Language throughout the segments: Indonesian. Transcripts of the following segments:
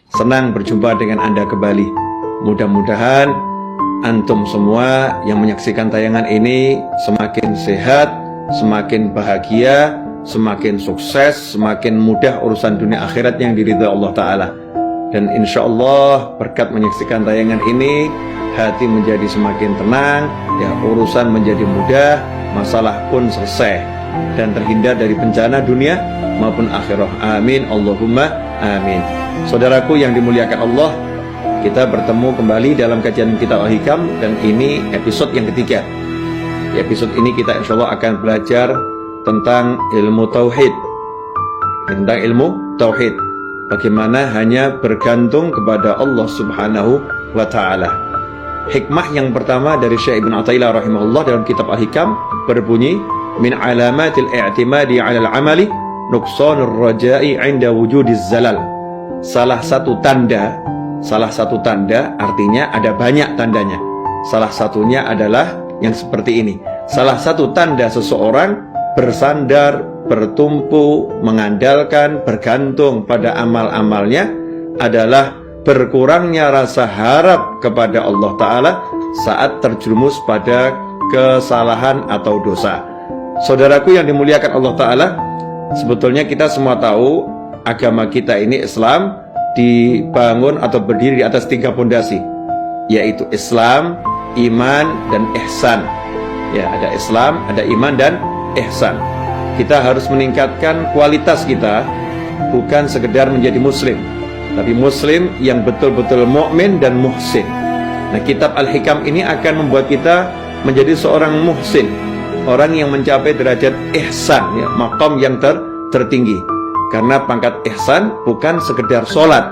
Senang berjumpa dengan Anda kembali. Mudah-mudahan antum semua yang menyaksikan tayangan ini semakin sehat, semakin bahagia, semakin sukses, semakin mudah urusan dunia akhirat yang diridhai Allah Ta'ala. Dan insya Allah berkat menyaksikan tayangan ini, hati menjadi semakin tenang, ya, urusan menjadi mudah, masalah pun selesai, dan terhindar dari bencana dunia maupun akhirat. Amin, Allahumma amin. Saudaraku yang dimuliakan Allah, kita bertemu kembali dalam kajian kitab Al-Hikam, dan ini episode yang ketiga. Di episode ini kita insya Allah akan belajar tentang ilmu tauhid, tentang ilmu tauhid, bagaimana hanya bergantung kepada Allah Subhanahu wa Ta'ala. Hikmah yang pertama dari Syekh Ibn Athaillah rahimahullah dalam kitab Al-Hikam berbunyi, min alamatil i'timadi 'alal 'amali nuqsanur raja'i 'inda wujudiz zalal. Salah satu tanda artinya ada banyak tandanya. Salah satunya adalah yang seperti ini. Salah satu tanda seseorang bersandar, bertumpu, mengandalkan, bergantung pada amal-amalnya adalah berkurangnya rasa harap kepada Allah Ta'ala saat terjerumus pada kesalahan atau dosa. Saudaraku yang dimuliakan Allah Ta'ala, sebetulnya kita semua tahu agama kita ini Islam dibangun atau berdiri di atas 3 pondasi, yaitu Islam, iman, dan ihsan. Ya, ada Islam, ada iman, dan ihsan. Kita harus meningkatkan kualitas kita, bukan sekedar menjadi muslim, tapi muslim yang betul-betul mukmin dan muhsin. Nah, kitab Al-Hikam ini akan membuat kita menjadi seorang muhsin, orang yang mencapai derajat ihsan, ya, maqam yang tertinggi. Karena pangkat ihsan bukan sekedar sholat,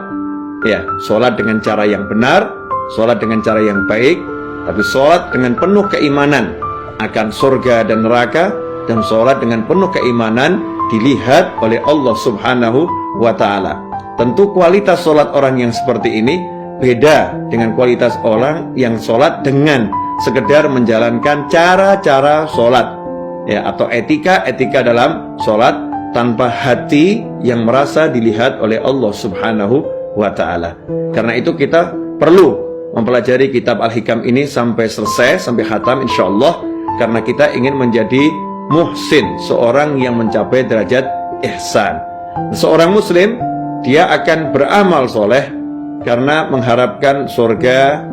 ya, sholat dengan cara yang benar, sholat dengan cara yang baik, tapi sholat dengan penuh keimanan akan surga dan neraka, dan sholat dengan penuh keimanan dilihat oleh Allah Subhanahu wa Ta'ala. Tentu kualitas sholat orang yang seperti ini beda dengan kualitas orang yang sholat dengan sekedar menjalankan cara-cara sholat, ya, atau etika dalam sholat tanpa hati yang merasa dilihat oleh Allah Subhanahu wa Ta'ala. Karena itu kita perlu mempelajari kitab Al-Hikam ini sampai selesai, sampai khatam insyaallah, karena kita ingin menjadi muhsin, seorang yang mencapai derajat ihsan. Seorang muslim, dia akan beramal soleh karena mengharapkan surga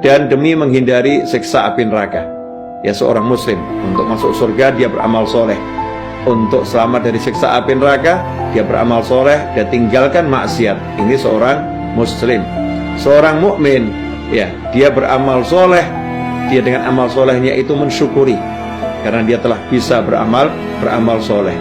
dan demi menghindari siksa api neraka. Ya, seorang muslim untuk masuk surga dia beramal soleh, untuk selamat dari siksa api neraka dia beramal soleh dan tinggalkan maksiat. Ini seorang muslim. Seorang mukmin, ya, dia beramal soleh, dia dengan amal solehnya itu mensyukuri karena dia telah bisa beramal soleh.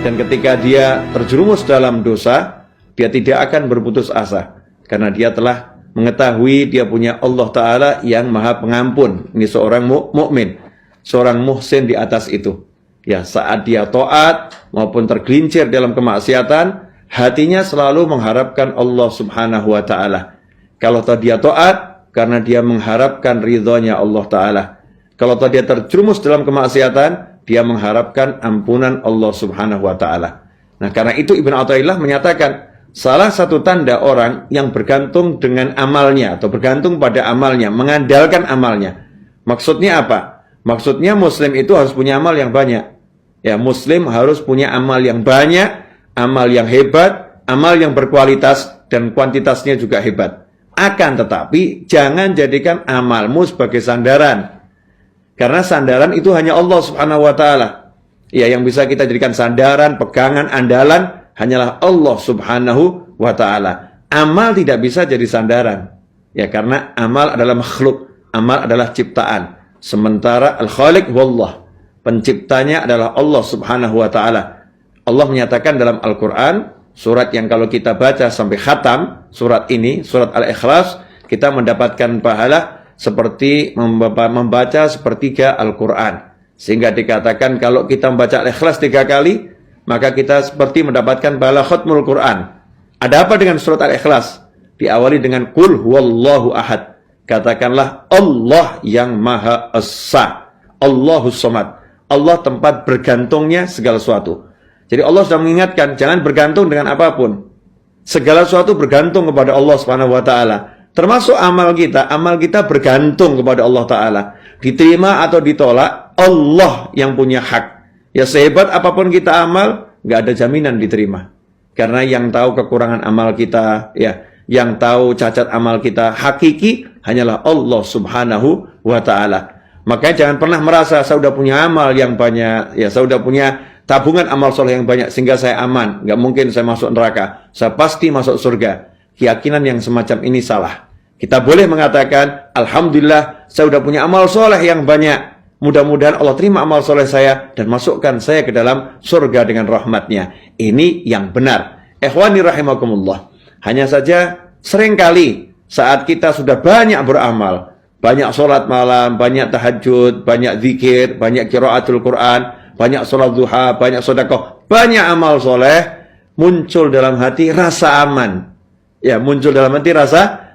Dan ketika dia terjerumus dalam dosa, dia tidak akan berputus asa karena dia telah mengetahui dia punya Allah Ta'ala yang maha pengampun. Ini seorang mukmin, seorang muhsin di atas itu. Ya, saat dia taat maupun tergelincir dalam kemaksiatan, hatinya selalu mengharapkan Allah Subhanahu wa Ta'ala. Kalau dia taat karena dia mengharapkan ridhonya Allah Ta'ala. Kalau dia terjerumus dalam kemaksiatan, dia mengharapkan ampunan Allah Subhanahu wa Ta'ala. Nah, karena itu Ibn Athaillah menyatakan salah satu tanda orang yang bergantung dengan amalnya atau bergantung pada amalnya, mengandalkan amalnya. Maksudnya apa? Maksudnya muslim itu harus punya amal yang banyak. Ya, muslim harus punya amal yang banyak, amal yang hebat, amal yang berkualitas, dan kuantitasnya juga hebat. Akan tetapi, jangan jadikan amalmu sebagai sandaran. Karena sandaran itu hanya Allah Subhanahu wa Ta'ala. Ya, yang bisa kita jadikan sandaran, pegangan, andalan, hanyalah Allah Subhanahu wa Ta'ala. Amal tidak bisa jadi sandaran. Ya, karena amal adalah makhluk, amal adalah ciptaan. Sementara Al-Khaliq wallah, penciptanya adalah Allah Subhanahu wa Ta'ala. Allah menyatakan dalam Al-Quran, surat yang kalau kita baca sampai khatam, surat ini, surat Al-Ikhlas, kita mendapatkan pahala seperti membaca sepertiga Al-Quran. Sehingga dikatakan kalau kita membaca Al-Ikhlas 3 kali, maka kita seperti mendapatkan pahala khatmul Quran. Ada apa dengan surat Al-Ikhlas? Diawali dengan Qul huwallahu ahad. Katakanlah Allah yang Maha Esa, Allahus Somad. Allah tempat bergantungnya segala sesuatu. Jadi Allah sudah mengingatkan, jangan bergantung dengan apapun. Segala sesuatu bergantung kepada Allah Subhanahu wa taala. Termasuk amal kita bergantung kepada Allah taala. Diterima atau ditolak, Allah yang punya hak. Ya sehebat apapun kita amal, nggak ada jaminan diterima. Karena yang tahu kekurangan amal kita, ya, yang tahu cacat amal kita hakiki hanyalah Allah Subhanahu wa taala. Makanya jangan pernah merasa saya sudah punya amal yang banyak, ya saya sudah punya tabungan amal soleh yang banyak sehingga saya aman, nggak mungkin saya masuk neraka, saya pasti masuk surga. Keyakinan yang semacam ini salah. Kita boleh mengatakan, alhamdulillah saya sudah punya amal soleh yang banyak. Mudah-mudahan Allah terima amal soleh saya dan masukkan saya ke dalam surga dengan rahmatnya. Ini yang benar. Ikhwani rahimakumullah. Hanya saja seringkali saat kita sudah banyak beramal, banyak sholat malam, banyak tahajud, banyak zikir, banyak qiraatul Quran, banyak sholat duha, banyak sedekah, banyak amal soleh, muncul dalam hati rasa aman. Ya, muncul dalam hati rasa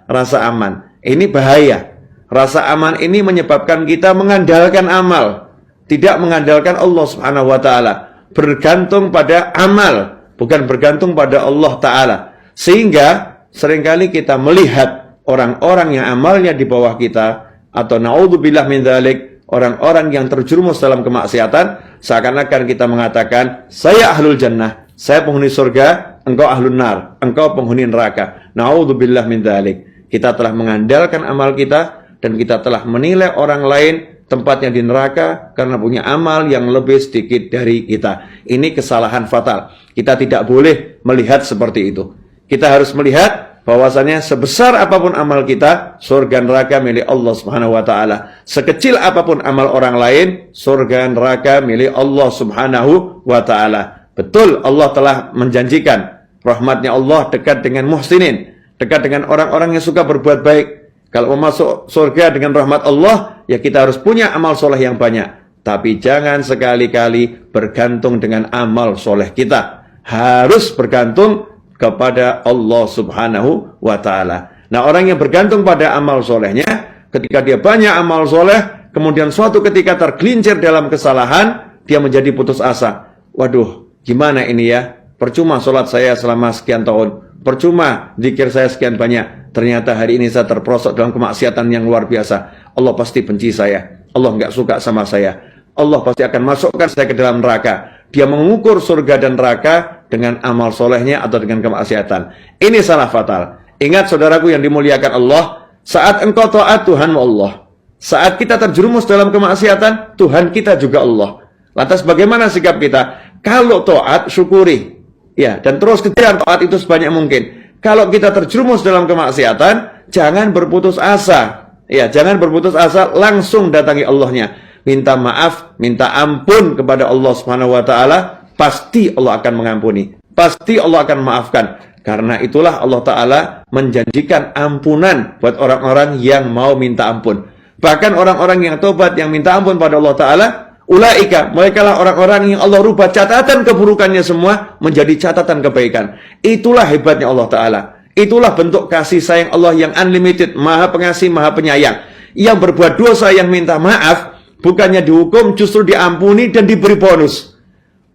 aman. Ini bahaya. Rasa aman ini menyebabkan kita mengandalkan amal, tidak mengandalkan Allah Subhanahu wa taala, bergantung pada amal, bukan bergantung pada Allah taala. Sehingga seringkali kita melihat orang-orang yang amalnya di bawah kita, atau naudzubillah min dzalik, orang-orang yang terjerumus dalam kemaksiatan, seakan-akan kita mengatakan, saya ahlul jannah, saya penghuni surga, engkau ahlun nar, engkau penghuni neraka. Naudzubillah min dzalik. Kita telah mengandalkan amal kita dan kita telah menilai orang lain tempatnya di neraka karena punya amal yang lebih sedikit dari kita. Ini kesalahan fatal. Kita tidak boleh melihat seperti itu. Kita harus melihat bahwasannya sebesar apapun amal kita, surga neraka milik Allah Subhanahu wa taala. Sekecil apapun amal orang lain, surga neraka milik Allah Subhanahu wa taala. Betul, Allah telah menjanjikan rahmatnya Allah dekat dengan muhsinin, dekat dengan orang-orang yang suka berbuat baik. Kalau mau masuk surga dengan rahmat Allah, ya kita harus punya amal soleh yang banyak. Tapi jangan sekali-kali bergantung dengan amal soleh kita. Harus bergantung kepada Allah Subhanahu wa ta'ala. Nah, orang yang bergantung pada amal solehnya, ketika dia banyak amal soleh, kemudian suatu ketika tergelincir dalam kesalahan, dia menjadi putus asa. Waduh, gimana ini ya? Percuma sholat saya selama sekian tahun. Percuma zikir saya sekian banyak. Ternyata hari ini saya terperosok dalam kemaksiatan yang luar biasa. Allah pasti benci saya. Allah nggak suka sama saya. Allah pasti akan masukkan saya ke dalam neraka. Dia mengukur surga dan neraka dengan amal solehnya atau dengan kemaksiatan. Ini salah fatal. Ingat saudaraku yang dimuliakan Allah, saat engkau taat Tuhanmu Allah, saat kita terjerumus dalam kemaksiatan, Tuhan kita juga Allah. Lantas bagaimana sikap kita? Kalau taat, syukuri. Ya, dan terus kejar taat itu sebanyak mungkin. Kalau kita terjerumus dalam kemaksiatan, jangan berputus asa. Ya, jangan berputus asa, langsung datangi Allahnya. Minta maaf, minta ampun kepada Allah Subhanahu wa taala, pasti Allah akan mengampuni. Pasti Allah akan memaafkan. Karena itulah Allah taala menjanjikan ampunan buat orang-orang yang mau minta ampun. Bahkan orang-orang yang tobat, yang minta ampun pada Allah taala, ulaika, mereka lah orang-orang yang Allah rubah catatan keburukannya semua menjadi catatan kebaikan. Itulah hebatnya Allah Ta'ala. Itulah bentuk kasih sayang Allah yang unlimited, maha pengasih, maha penyayang. Yang berbuat dosa, yang minta maaf, bukannya dihukum, justru diampuni dan diberi bonus.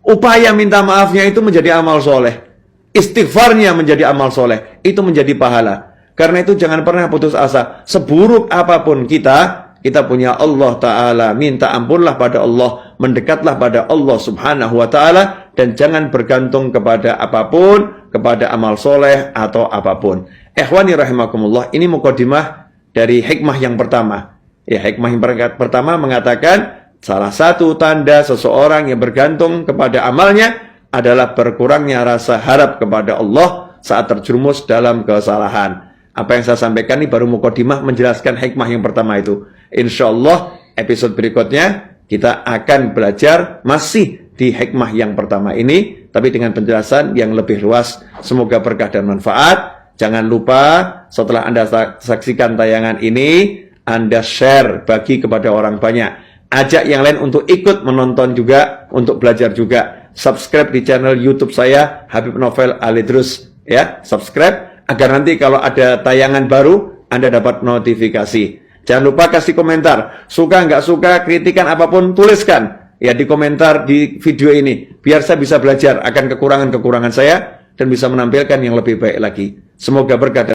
Upaya minta maafnya itu menjadi amal soleh. Istighfarnya menjadi amal soleh. Itu menjadi pahala. Karena itu jangan pernah putus asa. Seburuk apapun kita punya Allah Ta'ala, minta ampunlah pada Allah, mendekatlah pada Allah Subhanahu wa Ta'ala, dan jangan bergantung kepada apapun, kepada amal soleh atau apapun. Ikhwani rahimakumullah, ini mukadimah dari hikmah yang pertama. Ya, hikmah yang pertama mengatakan, salah satu tanda seseorang yang bergantung kepada amalnya adalah berkurangnya rasa harap kepada Allah saat terjerumus dalam kesalahan. Apa yang saya sampaikan ini baru mukadimah menjelaskan hikmah yang pertama itu. Insyaallah episode berikutnya kita akan belajar masih di hikmah yang pertama ini, tapi dengan penjelasan yang lebih luas. Semoga berkah dan manfaat. Jangan lupa setelah Anda saksikan tayangan ini, Anda share, bagi kepada orang banyak. Ajak yang lain untuk ikut menonton juga, untuk belajar juga. Subscribe di channel YouTube saya, Habib Novel Alidrus. Ya, subscribe agar nanti kalau ada tayangan baru, Anda dapat notifikasi. Jangan lupa kasih komentar. Suka nggak suka, kritikan apapun, tuliskan. Ya di komentar di video ini. Biar saya bisa belajar akan kekurangan-kekurangan saya. dan bisa menampilkan yang lebih baik lagi. Semoga berkah